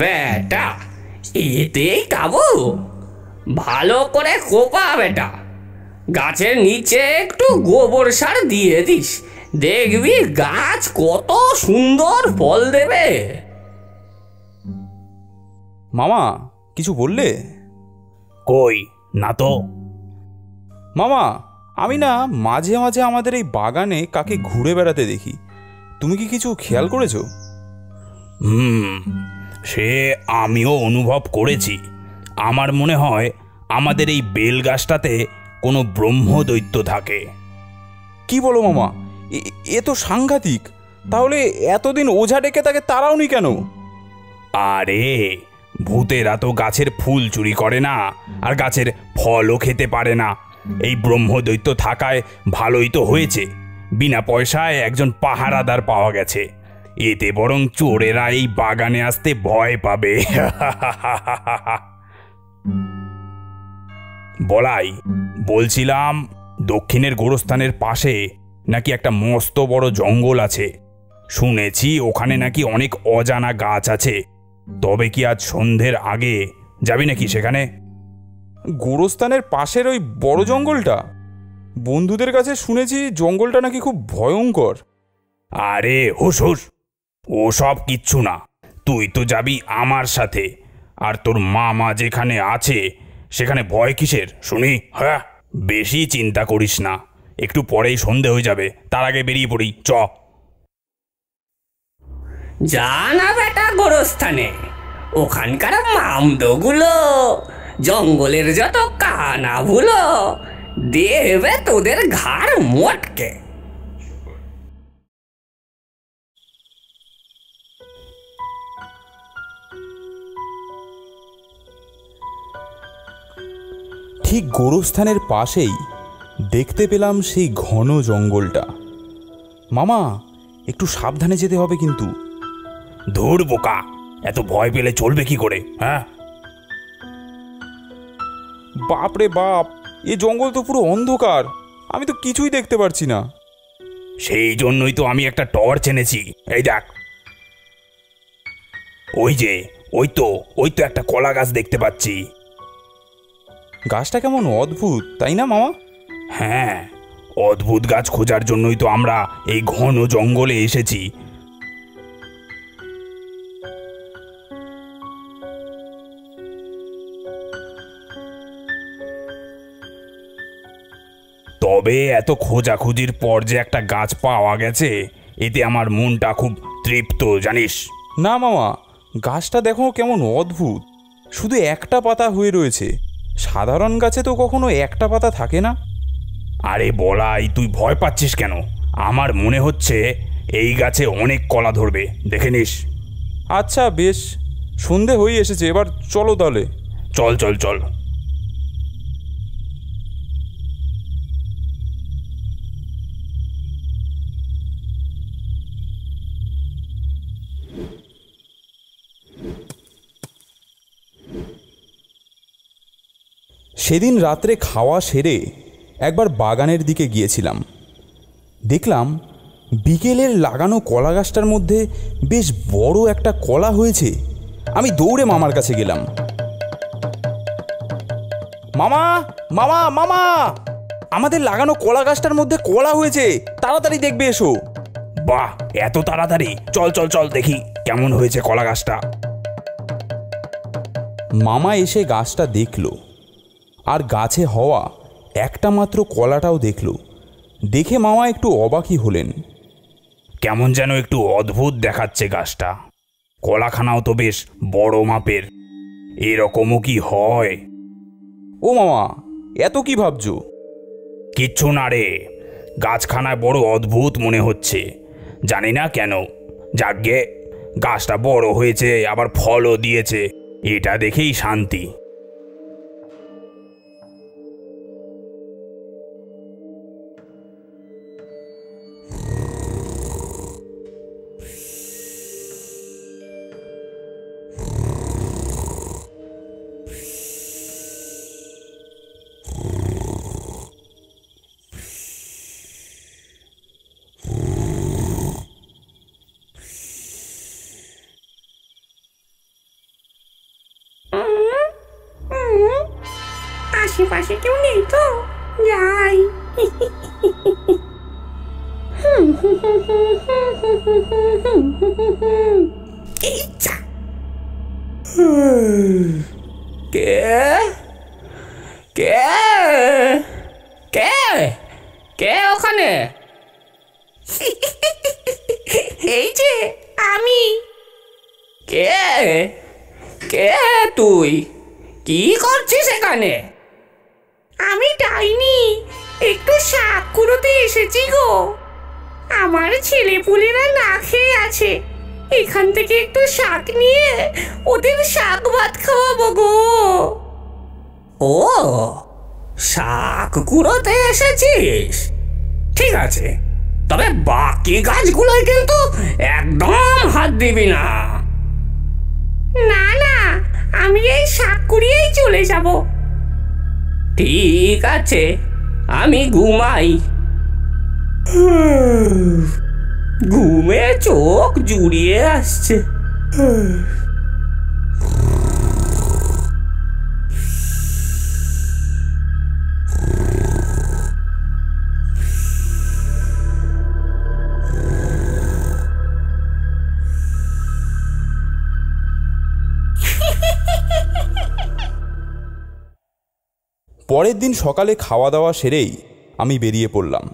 বেটা, এতেই খাবো? ভালো করে কোপা বেটা, গাছের নিচে একটু গোবর সার দিয়ে দিস, দেখবি গাছ কত সুন্দর ফল দেবে। মামা কিছু বললে? কই না তো। মামা, আমি না মাঝে মাঝে আমাদের এই বাগানে কাকে ঘুরে বেড়াতে দেখি, তুমি কি কিছু খেয়াল করেছো? সে আমিও অনুভব করেছি। আমার মনে হয় আমাদের এই বেল গাছটাতে কোনো ব্রহ্মদৈত্য থাকে। কি বলো মামা, এ তো সাংঘাতিক। তাহলে এতদিন ওঝা ডেকে তাকে তাড়াওনি কেন? আরে ভূতেরা তো গাছের ফুল চুরি করে না, আর গাছের ফলও খেতে পারে না। এই ব্রহ্মদৈত্য থাকায় ভালোই তো হয়েছে, বিনা পয়সায় একজন পাহারাদার পাওয়া গেছে। এতে বরং চোরেরা এই বাগানে আসতে ভয় পাবে। বলাই, বলছিলাম দক্ষিণের গোরস্থানের পাশে নাকি একটা মস্ত বড় জঙ্গল আছে। শুনেছি ওখানে নাকি অনেক অজানা গাছ আছে। তবে কি আজ সন্ধ্যের আগে যাবি নাকি সেখানে? গোরস্থানের পাশের ওই বড় জঙ্গলটা? বন্ধুদের কাছে শুনেছি জঙ্গলটা নাকি খুব ভয়ঙ্কর। আরে হুস হুস, ও সব কিচ্ছু না। তুই তো যাবি আমার সাথে, আর তোর মামা যেখানে আছে সেখানে ভয় কিসের শুনি? হ্যাঁ, বেশি চিন্তা করিস না, একটু পরেই সন্ধে হয়ে যাবে, তার আগে বেরিয়ে পড়ি। চ যা না বেটা গোরস্থানে, ওখানকার মামদগুলো, জঙ্গলের যত কানাভুলো দেবে তোদের ঘাড় মোটকে। ঠিক গোরস্থানের পাশেই দেখতে পেলাম সেই ঘন জঙ্গলটা। মামা, একটু সাবধানে যেতে হবে কিন্তু। ধুর বোকা, এত ভয় পেলে চলবে কি করে? হ্যাঁ, বাপ রে বাপ, এ জঙ্গল তো পুরো অন্ধকার, আমি তো কিছুই দেখতে পারছি না। সেই জন্যই তো আমি একটা টর্চ এনেছি। এই দেখ, ওই তো একটা কলা গাছ দেখতে পাচ্ছি। গাছটা কেমন অদ্ভুত, তাই না মামা? হ্যাঁ, অদ্ভুত গাছ খোঁজার জন্যই তো আমরা এই ঘন জঙ্গলে এসেছি। তবে এত খোঁজাখুঁজির পর যে একটা গাছ পাওয়া গেছে, এতে আমার মনটা খুব তৃপ্ত, জানিস। না মামা, গাছটা দেখো কেমন অদ্ভুত, শুধু একটা পাতা হয়ে রয়েছে। সাধারণ গাছে তো কখনো একটা পাতা থাকে না। আরে বলাই, তুই ভয় পাচ্ছিস কেন? আমার মনে হচ্ছে এই গাছে অনেক কলা ধরবে, দেখে নিস। আচ্ছা বেশ, সন্ধে হয়ে এসেছে, এবার চলো তাহলে। চল চল চল। সেদিন রাত্রে খাওয়া সেরে একবার বাগানের দিকে গিয়েছিলাম। দেখলাম বিকেলের লাগানো কলা গাছটার মধ্যে বেশ বড় একটা কলা হয়েছে। আমি দৌড়ে মামার কাছে গেলাম। মামা মামা মামা, আমাদের লাগানো কলা গাছটার মধ্যে কলা হয়েছে, তাড়াতাড়ি দেখবে এসো। বাহ, এত তাড়াতাড়ি? চল চল চল, দেখি কেমন হয়েছে কলা গাছটা। মামা এসে গাছটা দেখল, আর গাছে হওয়া একটা মাত্র কলাটাও দেখল। দেখে মামা একটু অবাকই হলেন। কেমন যেন একটু অদ্ভুত দেখাচ্ছে গাছটা। কলাখানাও তো বেশ বড় মাপের, এরকমও কি হয়? ও মামা, এত কি ভাবছো? কিচ্ছু না রে, গাছখানায় বড় অদ্ভুত মনে হচ্ছে, জানি না কেন। যাকগে, গাছটা বড় হয়েছে, আবার ফলও দিয়েছে, এটা দেখেই শান্তি। আশেপাশে কেউ নেই তো, যাই। ইচ্ছা। কে কে কে কে ওখানে? এই যে আমি। কে কে তুই? কি করছিস এখানে? আমি ডাইনি, একটু শাক কুড়োতে এসেছি গো। আমার ছেলেপুলেরা না খেয়ে আছে, এখান থেকে একটু শাক নিয়ে ওদের শাক ভাত খাওয়াবো গো। ও, শাক কুড়োতে এসেছিস? ঠিক আছে, তবে বাকি গাছগুলোয় কিন্তু একদম হাত দিবি না। না না, আমি এই শাক কুড়িয়েই চলে যাব। ঠিক আছে, আমি ঘুমাই। ঘুমে চোখ জুড়িয়ে আসছে। পরের দিন সকালে খাওয়া দাওয়া সেরেই আমি বেরিয়ে পড়লাম।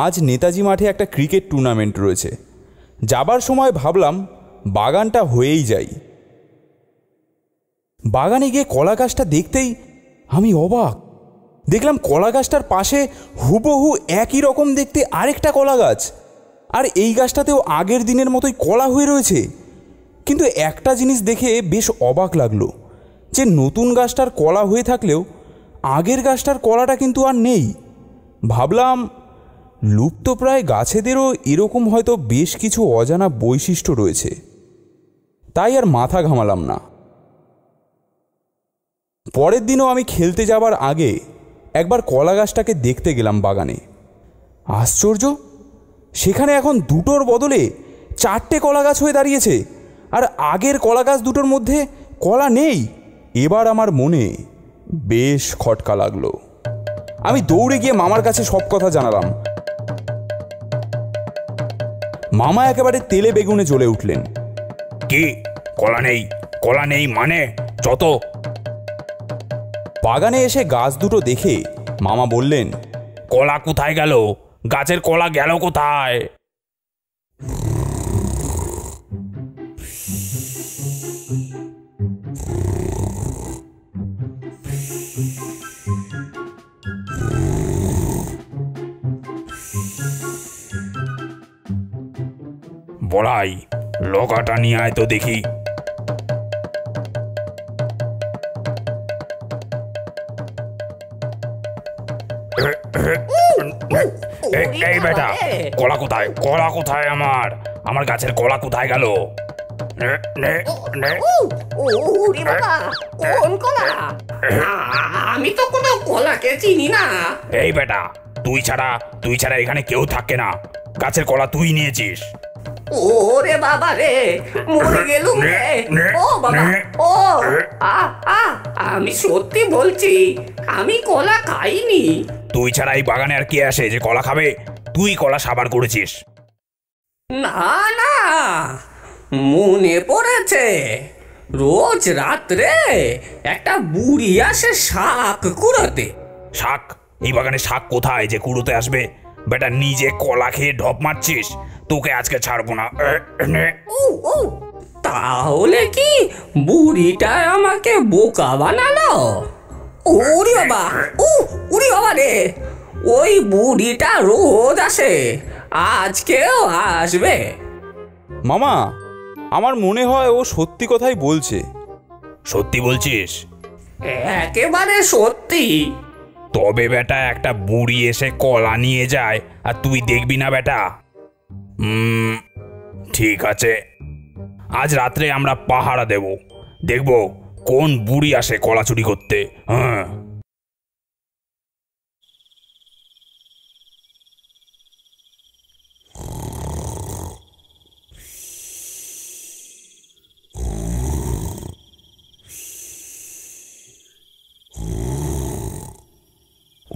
আজ নেতাজি মাঠে একটা ক্রিকেট টুর্নামেন্ট রয়েছে। যাবার সময় ভাবলাম বাগানটা হয়েই যাই। বাগানে গিয়ে কলা গাছটা দেখতেই আমি অবাক। দেখলাম কলা গাছটার পাশে হুবহু একই রকম দেখতে আরেকটা কলা গাছ, আর এই গাছটাতেও আগের দিনের মতোই কলা হয়ে রয়েছে। কিন্তু একটা জিনিস দেখে বেশ অবাক লাগলো, যে নতুন গাছটার কলা হয়ে থাকলেও আগের গাছটার কলাটা কিন্তু আর নেই। ভাবলাম লুপ্তপ্রায় গাছেদেরও এরকম হয়তো বেশ কিছু অজানা বৈশিষ্ট্য রয়েছে। তাই আর মাথা ঘামালাম না। পরের দিনও আমি খেলতে যাবার আগে একবার কলা গাছটাকে দেখতে গেলাম বাগানে। আশ্চর্য, সেখানে এখন দুটোর বদলে 4টে কলা গাছ হয়ে দাঁড়িয়েছে, আর আগের কলা গাছ দুটোর মধ্যে কলা নেই। এবার আমার মনে বেশ খটকা লাগলো। আমি দৌড়ে গিয়ে মামার কাছে সব কথা জানালাম। মামা একেবারে তেলে বেগুনে জ্বলে উঠলেন। কি কলা নেই? কলা নেই মানে? যত বাগানে এসে গাছ দুটো দেখে মামা বললেন, কলা কোথায় গেল? গাছের কলা গেল কোথায়? বলাই, লগাটা নিয়ে আয় তো দেখি। এই বেটা, কলা কোথায়? কলা কোথায়? আমার গাছের কলা কোথায় গেল? আমি তো কোনো কলাকে চিনি না। এই বেটা, তুই ছাড়া এখানে কেউ থাকে না। গাছের কলা তুই নিয়েছিস। ওরে বাবা রে, মরে গেলুম রে। ও বাবা, ও আমি সত্যি বলছি, আমি কলা খাইনি। তুই ছাড়া এই বাগানে আর কে আসে যে কলা খাবে? তুই কলা সাবার করেছিস। না না, মনে পড়েছে, রোজ রাত্রে একটা বুড়ি আসে শাক কুড়াতে। শাক? এই বাগানে শাক কোথায় যে কুড়োতে আসবে? বেটা, নিজে কলা খেয়ে ঢপ মারছিস। তোকে আজকে ছাড়বো না। তাহলে কি বুড়িটা আমাকে বোকা বানালো? ওরে বাবা, ওরে বাবা রে, ওই বুড়িটা রোজ আসে, আজকেও আসবে। মামা, আমার মনে হয় ও সত্যি কথাই বলছে। সত্যি বলছিস? একেবারে সত্যি। তবে বেটা, একটা বুড়ি এসে কলা নিয়ে যায় আর তুই দেখবি না বেটা? ঠিক আছে, আজ রাত্রে আমরা পাহারা দেব, দেখব কোন বুড়ি আসে কলা চুরি করতে। হ্যাঁ।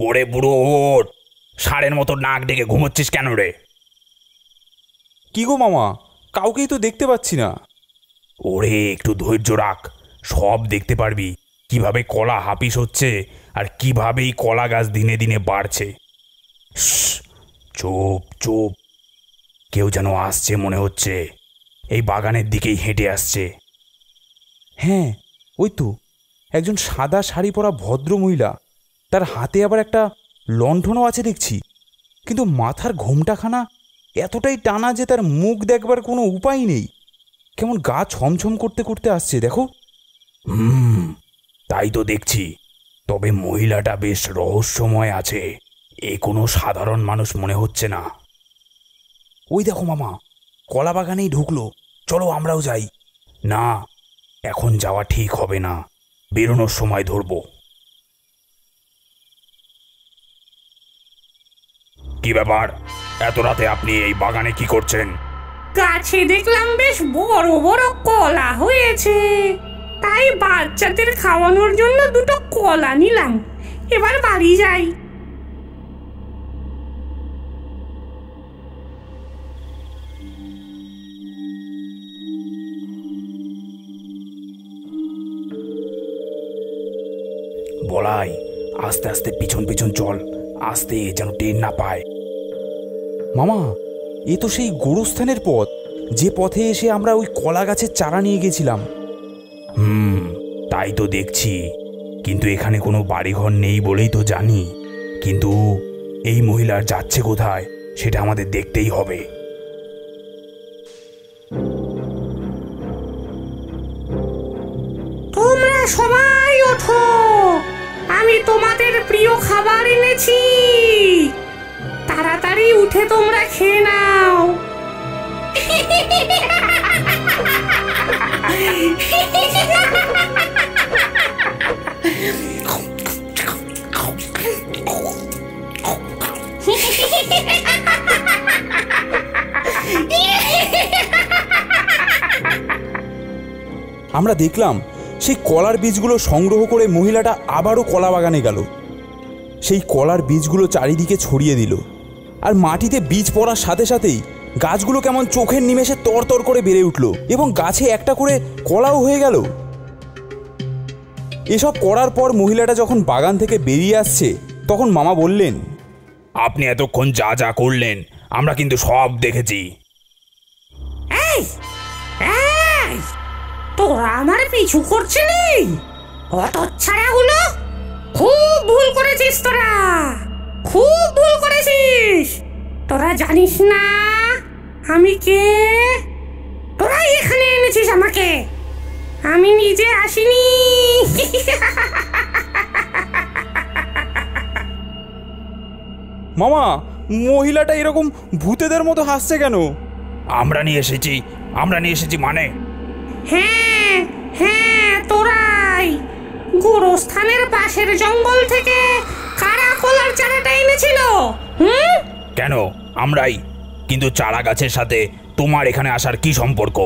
ওরে বুড়ো ওঠ, ষাঁড়ের মতো নাক ডেকে ঘুমোচ্ছিস কেন রে? কি গো মামা, কাউকেই তো দেখতে পাচ্ছি না। ওরে একটু ধৈর্য রাখ, সব দেখতে পারবি কিভাবে কলা হাপিস হচ্ছে আর কিভাবে এই কলা গাছ দিনে দিনে বাড়ছে। চুপ চুপ, কেউ যেন আসছে মনে হচ্ছে, এই বাগানের দিকেই হেঁটে আসছে। হ্যাঁ, ওই তো একজন সাদা শাড়ি পরা ভদ্র মহিলা, তার হাতে আবার একটা লণ্ঠনও আছে দেখছি, কিন্তু মাথার ঘোমটাখানা এতটাই টানা যে তার মুখ দেখবার কোনো উপায় নেই। কেমন গা ছমছম করতে করতে আসছে দেখো। তাই তো দেখছি, তবে মহিলাটা বেশ রহস্যময় আছে, এ কোনো সাধারণ মানুষ মনে হচ্ছে না। ওই দেখো মামা, কলা বাগানেই ঢুকলো, চলো আমরাও যাই। না, এখন যাওয়া ঠিক হবে না, বেরোনোর সময় ধরবো। কি ব্যাপার, এত রাতে আপনি এই বাগানে কি করছেন? গাছে দেখলাম বেশ বড় বড় কলা হয়েছে, তাই বাচ্চাদের খাওয়ানোর জন্য দুটো কলা নিলাম, এবার বাড়ি যাই। বলাই, আস্তে আস্তে পিছন পিছন চল, আস্তে, যেন টের না পায়। মামা, এ তো সেই গোরস্থানের পথ, যে পথে এসে আমরা ওই কলা গাছের চারা নিয়ে গেছিলাম। তাই তো দেখছি, কিন্তু এখানে কোনো বাড়িঘর নেই বলেই তো জানি, কিন্তু এই মহিলার যাচ্ছে কোথায় সেটা আমাদের দেখতেই হবে। তোমরা সবাই ওঠো, আমি তোমাদের প্রিয় খাবার এনেছি, তাড়াতাড়ি উঠে তোমরা খেয়ে নাও। আমরা দেখলাম সেই কলার বীজগুলো সংগ্রহ করে মহিলাটা আবারও কলা বাগানে গেল, সেই কলার বীজগুলো চারিদিকে ছড়িয়ে দিল, আর মাটিতে বীজ পড়ার সাথে সাথেই গাছগুলো কেমন চোখের নিমেষে তরতর করে বেড়ে উঠল এবং গাছে একটা করে কলাও হয়ে গেল। এসব করার পর মহিলাটা যখন বাগান থেকে বেরিয়ে আসছে, তখন মামা বললেন, আপনি এতক্ষণ যা যা করলেন আমরা কিন্তু সব দেখেছি। এই এই, তোরা আমার পিছু করছিলি? হতচ্ছাড়াগুলো, খুব ভুল করেছিস, তোরা খুব ভুল করেছিস। তোরা জানিস না আমি কে? তোরা এখানে এনেছিস আমাকে, আমি নিজে আসিনি। মামা, মহিলাটা এরকম ভূতেদের মতো হাসছে কেন? আমরা নিয়ে এসেছি মানে? হ্যাঁ হ্যাঁ, তোরাই। গোরস্থানের পাশের জঙ্গল থেকে কারা কলার চারাটা এনেছিল? কেন আমরাই? কিন্তু চারা গাছের সাথে তোমার এখানে আসার কি সম্পর্ক?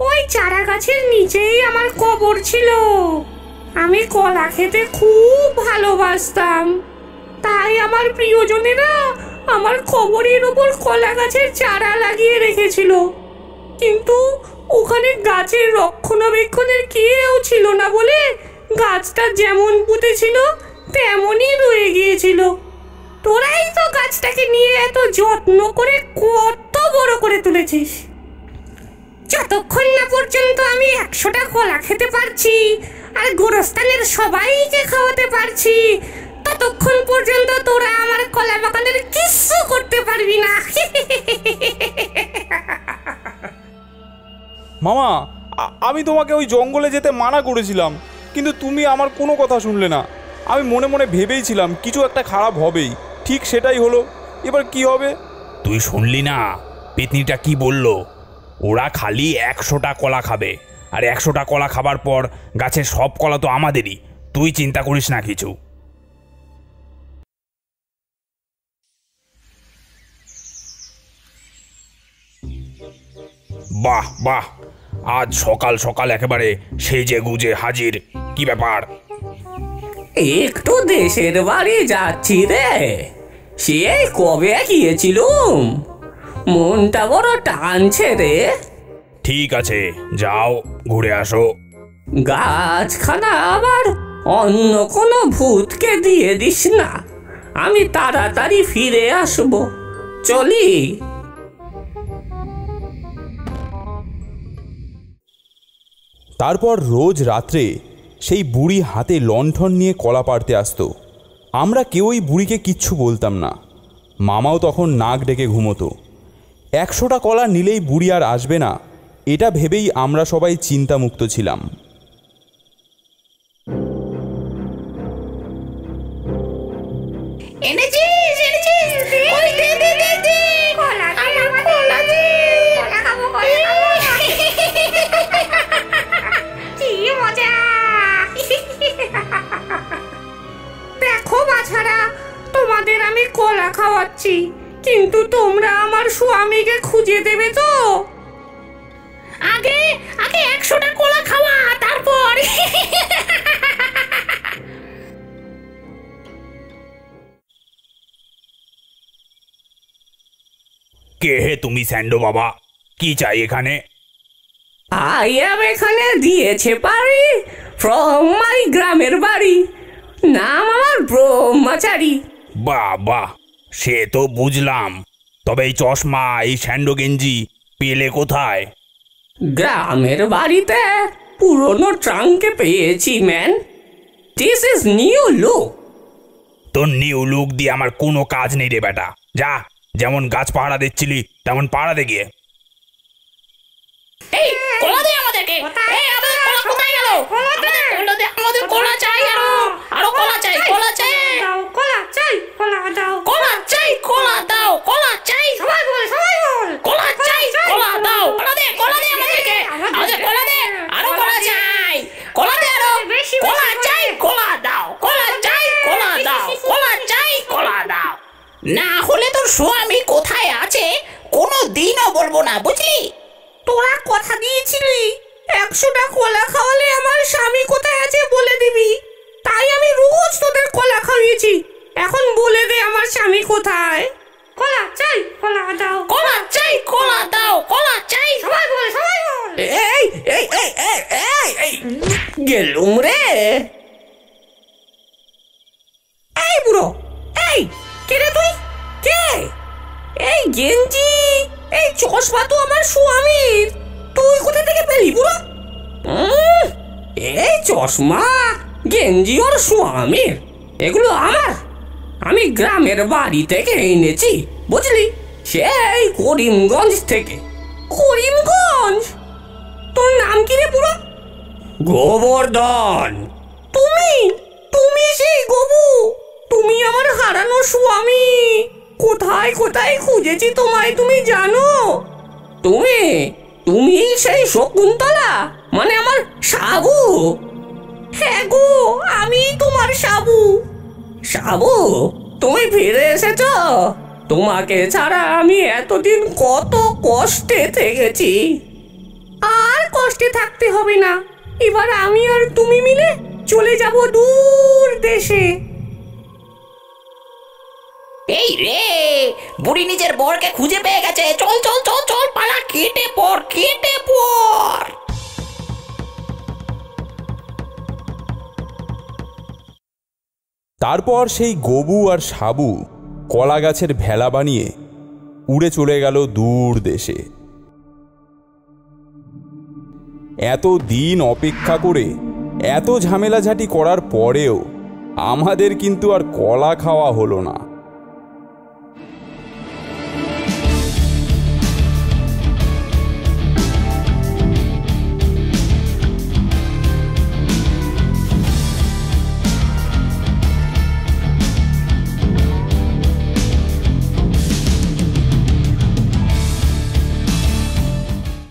ওই চারা গাছের নিচেই আমার কবর ছিল, আমি কলা খেতে খুব ভালোবাসতাম, তাই আমার প্রিয়জনেরা আমার কবরের ওপর কলা গাছের চারা লাগিয়ে রেখেছিল, কিন্তু ওখানে গাছের রক্ষণাবেক্ষণের কেউ ছিল না বলে গাছটা যেমন পুঁতেছিল তেমনই রয়ে গিয়েছিল। তোরাই তো গাছটাকে নিয়ে এত যত্ন করে কত বড় করে তুলেছিস। যতক্ষণ না পর্যন্ত আমি 100টা কলা খেতে পারছি আর গোরস্থানের সবাইকে খাওয়াতে পারছি, ততক্ষণ পর্যন্ত তোরা আমার কলা বাগানের কিচ্ছু করতে পারবি না। মামা, আমি তোমাকে ওই জঙ্গলে যেতে মানা করেছিলাম, কিন্তু তুমি আমার কোনো কথা শুনলে না। আমি মনে মনে ভেবেইছিলাম কিছু একটা খারাপ হবেই, ঠিক সেটাই হলো। এবার কি হবে? তুই শুনলি না পেতনিটা কি বলল? ওরা খালি 100টা কলা খাবে, আর 100টা কলা খাবার পর গাছের সব কলা তো আমাদেরই, তুই চিন্তা করিস না কিছু। বাহ বাহ, আজ সকাল সকাল একেবারে সেজে গুজে হাজির, কি ব্যাপার? একটু দেশের বাড়ি যাচ্ছি রে, সে কবে গিয়েছিলুম, মনটা বড় টানছে রে। ঠিক আছে, যাও ঘুরে আসো। গাছখানা আবার অন্য কোনো ভূতকে দিয়ে দিস না, আমি তাড়াতাড়ি ফিরে আসবো, চলি। তারপর রোজ রাত্রে সেই বুড়ি হাতে লণ্ঠন নিয়ে কলা পাড়তে আসতো। আমরা কেউই বুড়িকে কিচ্ছু বলতাম না। মামাও তখন নাক ডেকে ঘুমোতো। 100টা কলা নিলেই বুড়ি আর আসবে না, এটা ভেবেই আমরা সবাই চিন্তামুক্ত ছিলাম। এনেছিস এনেছিস, ওই দে দে দে দে কলা, আমার কলা দে, কলা খাবো কলা খাবো। কি মজা! দেখো বাছারা, তোমাদের আমি কলা খাওয়াচ্ছি, কিন্তু তোমরা আমার স্বামীকে খুঁজে দেবে তো? আগে আগে 100টা কলা খাওয়া, তারপর। কে হে তুমি স্যান্ডো বাবা? কি চাই এখানে? আই এম এখানে দিয়েছে বাড়ি, ফ্রম মাই গ্রামের বাড়ি, নাম আমার ব্রহ্মচারী। বাহ বাহ, সে তো বুঝলাম, তবে এই চশমা, এই স্যান্ডো গেঞ্জি পেলে কোথায়? গ্রামের বাড়িতে পুরনো ট্রাঙ্কে পেয়েছি man, this is new look. তোর নিউ লুক দিয়ে আমার কোনো কাজ নেই রে বেটা, যা, যেমন গাছ পাহারা দিচ্ছিলি তেমন পাহারা দে গিয়ে। এই কলা দে আমাদেরকে, এই আমাদের কলা কোথায় গেল? কলা দে, আমাদের কলা চাই, আরো কলা চাই, কলা চাই, কলা চাই, কলা দাও, কলা চাই, কলা দাও, কলা চাই, সবাই বল, সবাই বল, কলা চাই, কলা দাও, কলা দে আমাদেরকে, আমাদের কলা দে, আরো কলা চাই, কলা দে আরো, কলা চাই, কলা দাও, কলা চাই, কলা দাও, কলা চাই, কলা দাও, না হলে তোর স্বামী কোথায় আছে কোনো দিনও বলবো না, বুঝলি? তোরা কথা দিয়েছিলি 100টা কলা খাওয়ালে আমার স্বামী কোথায় আছে বলে দিবি, তাই আমি রোজ তোদের কলা খাইয়েছি। এখন বলে দে আমার স্বামী কোথায়। কলা চাই, কলা দাও, কলা চাই, কলা দাও, কলা চাই, সবাই বল, সবাই বল। এই এই এই এই এই এই গেলুম রে। এই বুড়ো, এই কে রে তুই? কে? এই গেঞ্জি, এই চশমা তো আমার স্বামীর, তুই কোথা থেকে পেলি বুড়ো? এই চশমা গেঞ্জি ওর স্বামীর, এগুলো আমার, আমি গ্রামের বাড়ি থেকে এনেছি, বুঝলি, সেই করিমগঞ্জ থেকে। করিমগঞ্জ? তোর নাম কি রে বুড়ো? গোবর্ধন। তুমি তুমি সেই গবু, তুমি আমার হারানো স্বামী। কোথায় কোথায় খুঁজেছি তোমায় তুমি জানো? তুমি তুমি সেই শকুন্তলা, মানে আমার সাবু। হ্যাঁ গো, আমি তোমার সাবু। সাবু, তুমি ফিরে এসেছো? তোমাকে ছাড়া আমি এতদিন কত কষ্টে থেকেছি। আর কষ্টে থাকতে হবে না, এবার আমি আর তুমি মিলে চলে যাব দূর দেশে। এই রে, বুড়ি নিজের বরকে খুঁজে পেয়ে গেছে, চল চল চল চল, পালা, কেটে পড়, কেটে পড়। তারপর সেই গবু আর সাবু কলা গাছের ভেলা বানিয়ে উড়ে চলে গেল দূর দেশে। এত দিন অপেক্ষা করে এত ঝামেলাঝাটি করার পরেও আমাদের কিন্তু আর কলা খাওয়া হলো না।